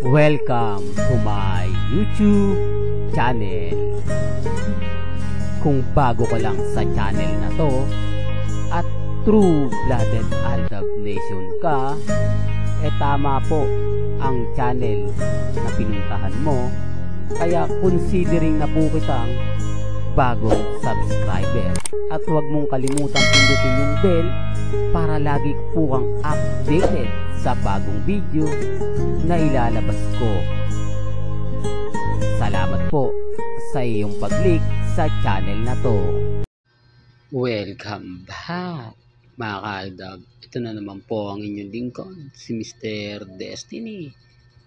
Welcome to my YouTube channel. Kung bago ka lang sa channel na to at true-blooded Aldab Nation ka, tama po ang channel na pinuntahan mo. Kaya considering na po kitang bagong subscriber. At huwag mong kalimutan pindutin yung bell para lagi po kang updated sa bagong video na ilalabas ko. Salamat po sa iyong pag-click sa channel na to. Welcome back mga kaaldab. Ito na naman po ang inyong lingkod, si Mr. Destiny.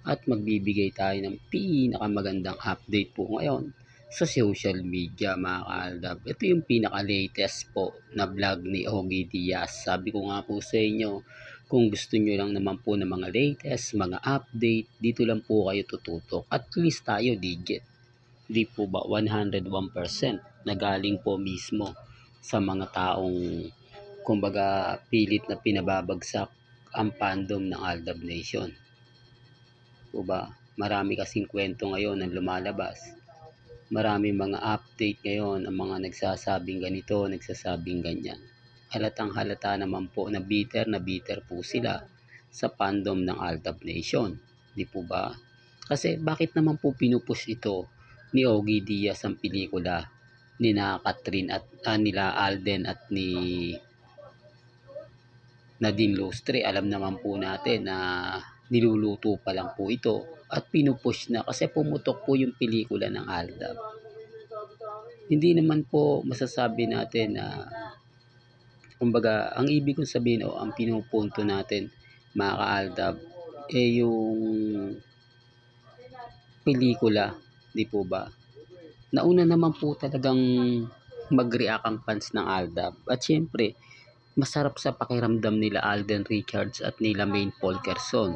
At magbibigay tayo ng pinakamagandang update po ngayon sa social media mga kaaldab. Ito yung pinaka-latest po na vlog ni Ogie Diaz. Sabi ko nga po sa inyo, kung gusto nyo lang naman po ng mga latest, mga update, dito lang po kayo tututok. At least tayo digit. Di po ba 101% na galing po mismo sa mga taong kumbaga pilit na pinababagsak ang fandom ng Aldab Nation. Po ba? Marami kasing kwento ngayon ang lumalabas. Marami mga update ngayon ang mga nagsasabing ganito, nagsasabing ganyan. Halatang halata naman po na bitter po sila sa fandom ng Aldab Nation. Di po ba? Kasi bakit naman po pinupush ito ni Ogie Diaz ang pelikula ni na Catherine at nila Alden at ni Nadine Lustre? Alam naman po natin na niluluto pa lang po ito at pinupush na kasi pumutok po yung pelikula ng Aldab. Hindi naman po masasabi natin na kumbaga ang ibig kong sabihin o ang pinupunto natin mga ka-Aldab yung pelikula, di po ba? Nauna naman po talagang mag-react ang fans ng Aldab at syempre masarap sa pakiramdam nila Alden Richards at nila Maine Polkerson.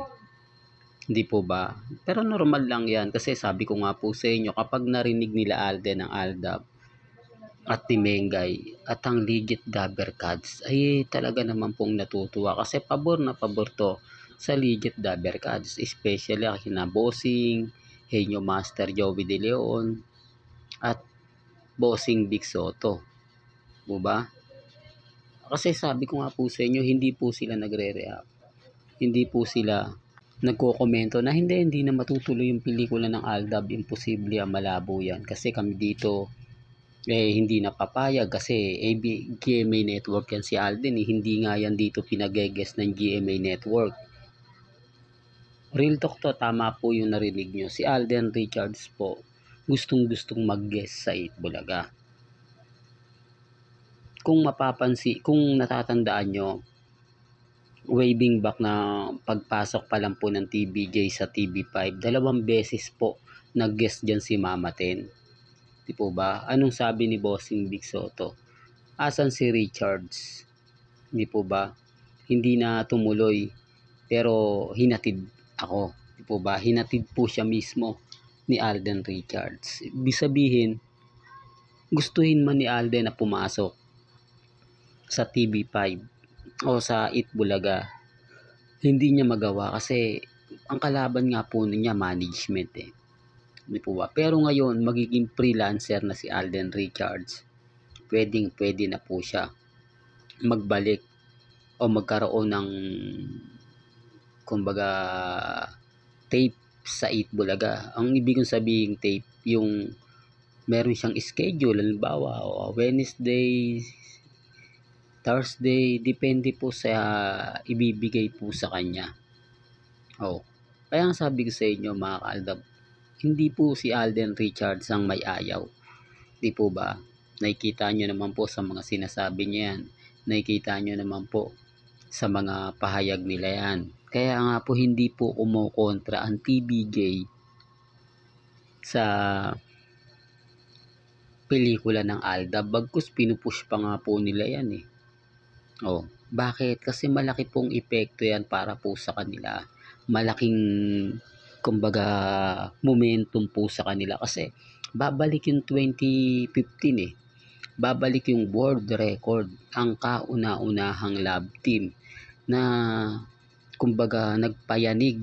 Hindi po ba? Pero normal lang yan kasi sabi ko nga po sa inyo, kapag narinig nila Alden ang Aldab at ni Mengay at ang Legit Dabber Cats ay talaga naman pong natutuwa kasi pabor na pabor to sa Legit Dabber Cats, especially kina Bossing, Henyo Master Joey De Leon at Bossing Big Soto. Po ba? Kasi sabi ko nga po sa inyo, hindi po sila nagre-react. Hindi po sila nagko-komento na hindi na matutuloy yung pelikula ng Aldab, imposible, malabo yan kasi kami dito hindi napapayag kasi GMA Network yan si Alden hindi nga yan dito pinag-guest ng GMA Network. Real talk to, tama po yung narinig nyo, si Alden Richards po gustong mag-guest sa Itbulaga. Kung natatandaan nyo, waving back na pagpasok pa lang po ng TVJ sa TV5, 2 beses po nag-guest dyan si Mama Ten. Di po ba? Anong sabi ni Bossing Big Soto? Asan si Richards? Di po ba? Hindi na tumuloy pero hinatid ako. Di po ba? Hinatid po siya mismo ni Alden Richards. Ibig sabihin, gustuhin man ni Alden na pumasok sa TV5 o sa Itbulaga, hindi niya magawa kasi ang kalaban nga po niya management Di po ba? Pero ngayon magiging freelancer na si Alden Richards, pwede na po siya magbalik o magkaroon ng kumbaga tape sa Itbulaga. Ang ibig kong sabihin tape, yung meron siyang schedule, halimbawa Wednesday, Thursday, depende po sa ibibigay po sa kanya. Kaya ang sabi ko sa inyo mga ka-Aldab, hindi po si Alden Richards ang may ayaw. Di po ba? Nakikita nyo naman po sa mga sinasabi niya yan. Nakikita nyo naman po sa mga pahayag nila yan. Kaya nga po hindi po kumukontra ang TVJ sa pelikula ng Aldab. Bagkus pinupush pa nga po nila yan bakit? Kasi malaki pong epekto yan para po sa kanila. Malaking kumbaga momentum po sa kanila kasi babalik yung 2015 babalik yung world record, ang kauna-unahang love team na kumbaga nagpayanig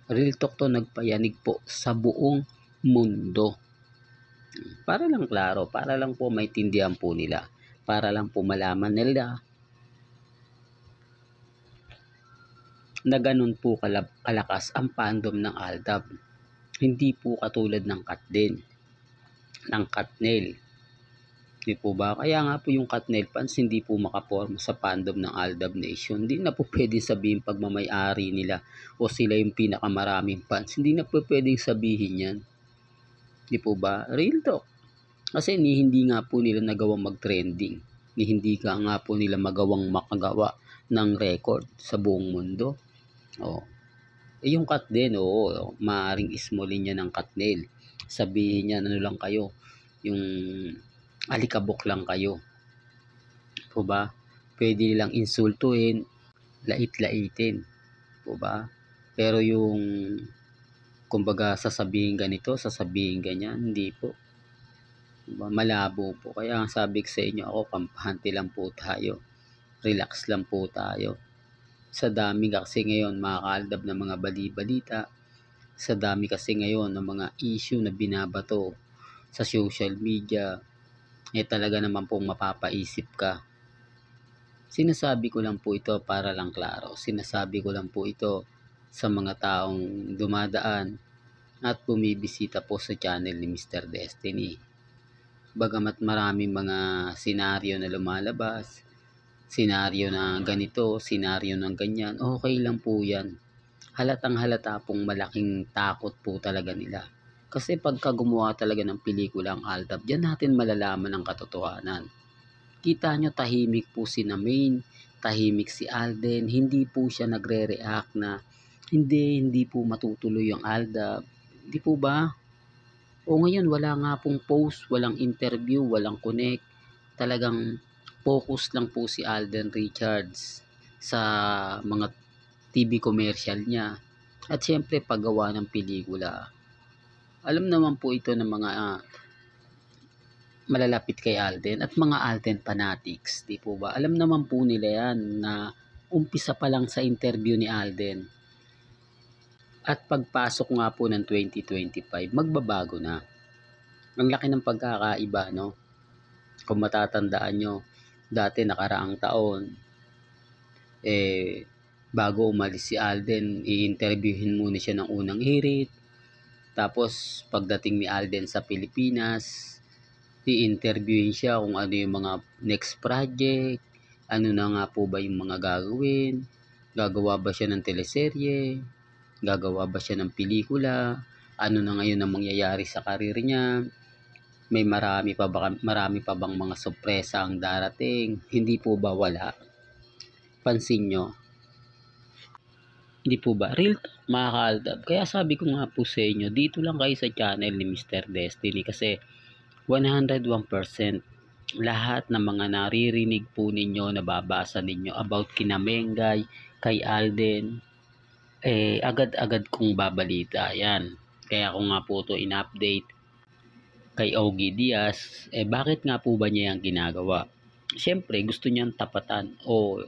Real talk to, nagpayanig po sa buong mundo. Para lang klaro, para lang po maintindihan po nila, para lang po malaman nila na ganun po kalakas ang fandom ng Aldab. Hindi po katulad ng Katnel. Di po ba? Kaya nga po yung Katnel fans hindi po makaporma sa fandom ng Aldab Nation. Hindi na po pwedeng sabihin pagmamay-ari nila o sila yung pinakamaraming fans. Hindi na po pwedeng sabihin yan. Di po ba? Real talk. Kasi hindi nga po nila nagawang mag-trending. Hindi nga po nila magawang makagawa ng record sa buong mundo. Yung Katnel, maaaring ismolin niya ng Katnel. Sabihin niya, ano lang kayo, yung alikabok lang kayo. Po ba? Pwede nilang insultuhin, lait-laitin. Po ba? Pero yung kumbaga sasabihin ganito, sasabihin ganyan, hindi po. Diba? Malabo po. Kaya sabi ko sa inyo, ako, kampante lang po tayo. Relax lang po tayo. Sa dami kasi ngayon mga kaaldab na mga bali-balita, sa dami kasi ngayon ng mga issue na binabato sa social media, talaga naman pong mapapaisip ka. Sinasabi ko lang po ito para lang klaro. Sinasabi ko lang po ito sa mga taong dumadaan at bumibisita po sa channel ni Mr. Destiny. Bagamat maraming mga senaryo na lumalabas, senaryo na ganito, senaryo ng ganyan, okay lang po yan. Halatang halata pong malaking takot po talaga nila. Kasi pagka gumawa talaga ng pelikula ang Aldab, diyan natin malalaman ang katotohanan. Kita nyo, tahimik po si Maine, tahimik si Alden, hindi po siya nagre-react na hindi po matutuloy yung Aldab. Di po ba? O ngayon, wala nga pong post, walang interview, walang connect. Talagang focus lang po si Alden Richards sa mga TV commercial niya. At syempre, paggawa ng pelikula. Alam naman po ito ng mga malalapit kay Alden at mga Alden fanatics. Di po ba? Alam naman po nila yan na umpisa pa lang sa interview ni Alden. At pagpasok nga po ng 2025, magbabago na. Ang laki ng pagkakaiba, no? Kung matatandaan nyo, dati nakaraang taon, bago umalis si Alden, i-interviewin muna siya ng unang hirit. Tapos, pagdating ni Alden sa Pilipinas, i-interviewin siya kung ano yung mga next project, ano na nga po ba yung mga gagawin, gagawa ba siya ng teleserye, gagawa ba siya ng pelikula, ano na ngayon ang mangyayari sa karir niya, may marami pa bang mga sorpresa ang darating, hindi po ba wala? Pansin nyo? Hindi po ba? Real talk, mga kaaldab. Kaya sabi ko nga po sa inyo, dito lang kayo sa channel ni Mr. Destiny kasi 101% lahat ng mga naririnig po ninyo, nababasa ninyo about kina Mengay, kay Alden, agad-agad kong babalita yan. Kaya ko nga po ito in-update kay Ogie Diaz. Bakit nga po ba niya yung ginagawa? Siyempre, gusto niyang tapatan o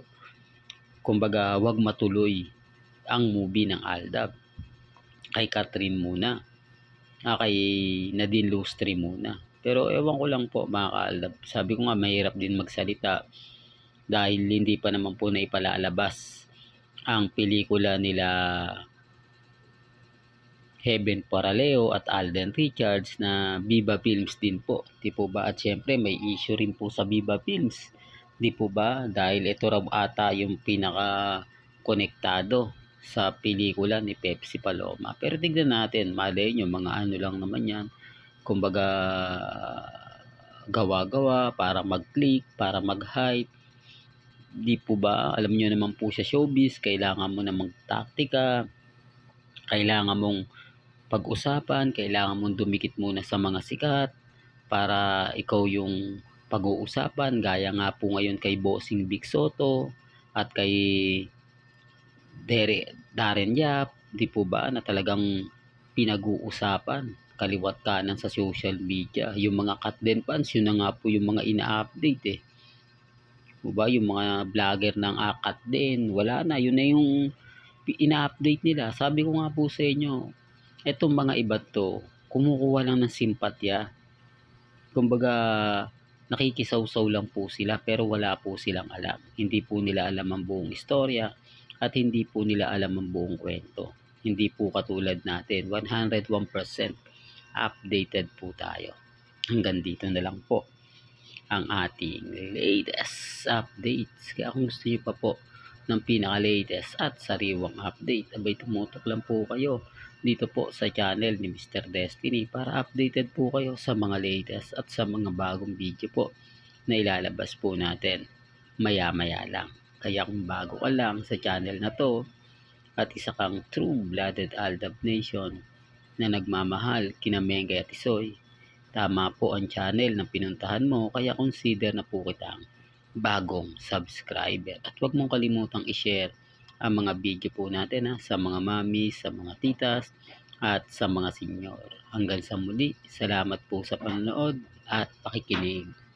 kumbaga wag matuloy ang movie ng Aldab. Kay Catherine muna. Kay Nadine Lustre muna. Pero ewan ko lang po mga kaaldab. Sabi ko nga mahirap din magsalita dahil hindi pa naman po na ipalalabas ang pelikula nila Heaven Paraleo at Alden Richards na Viva Films din po. Di po ba? At syempre may issue rin po sa Viva Films. Di po ba? Dahil ito raw ata yung pinaka-konektado sa pelikula ni Pepsi Paloma. Pero tignan natin, malay nyo, mga ano lang naman yan. Kumbaga, gawa-gawa para mag-click, para mag-hype. Di po ba? Alam nyo naman po sa showbiz, kailangan mo na mag-taktika, kailangan mong pag-usapan, kailangan mong dumikit muna sa mga sikat para ikaw yung pag-uusapan. Gaya nga po ngayon kay Bossing Big Soto at kay Darren Yap, di po ba, na talagang pinag-uusapan kaliwat kanan sa social media. Yung mga Katden fans, yun na nga po yung mga ina-update po ba, yung mga vlogger ng Katden, wala na, yun na yung ina-update nila. Sabi ko nga po sa inyo, etong mga iba to, kumukuha lang ng simpatya. Kumbaga, nakikisawsaw lang po sila pero wala po silang alam. Hindi po nila alam ang buong istorya at hindi po nila alam ang buong kwento. Hindi po katulad natin, 101% updated po tayo. Hanggang dito na lang po ang ating latest updates. Kaya kung gusto niyo pa po ng pinaka-latest at sariwang update, abay tumutok lang po kayo dito po sa channel ni Mr. Destiny para updated po kayo sa mga latest at sa mga bagong video po na ilalabas po natin maya-maya lang. Kaya kung bago ka lang sa channel na to at isa kang true-blooded Aldab Nation na nagmamahal kina Mengay at Isoy, tama po ang channel na pinuntahan mo, kaya consider na po kitang bagong subscriber. At huwag mong kalimutang i-share ang mga video po natin sa mga mami, sa mga titas, at sa mga senior. Hanggang sa muli, salamat po sa panonood at pakikinig.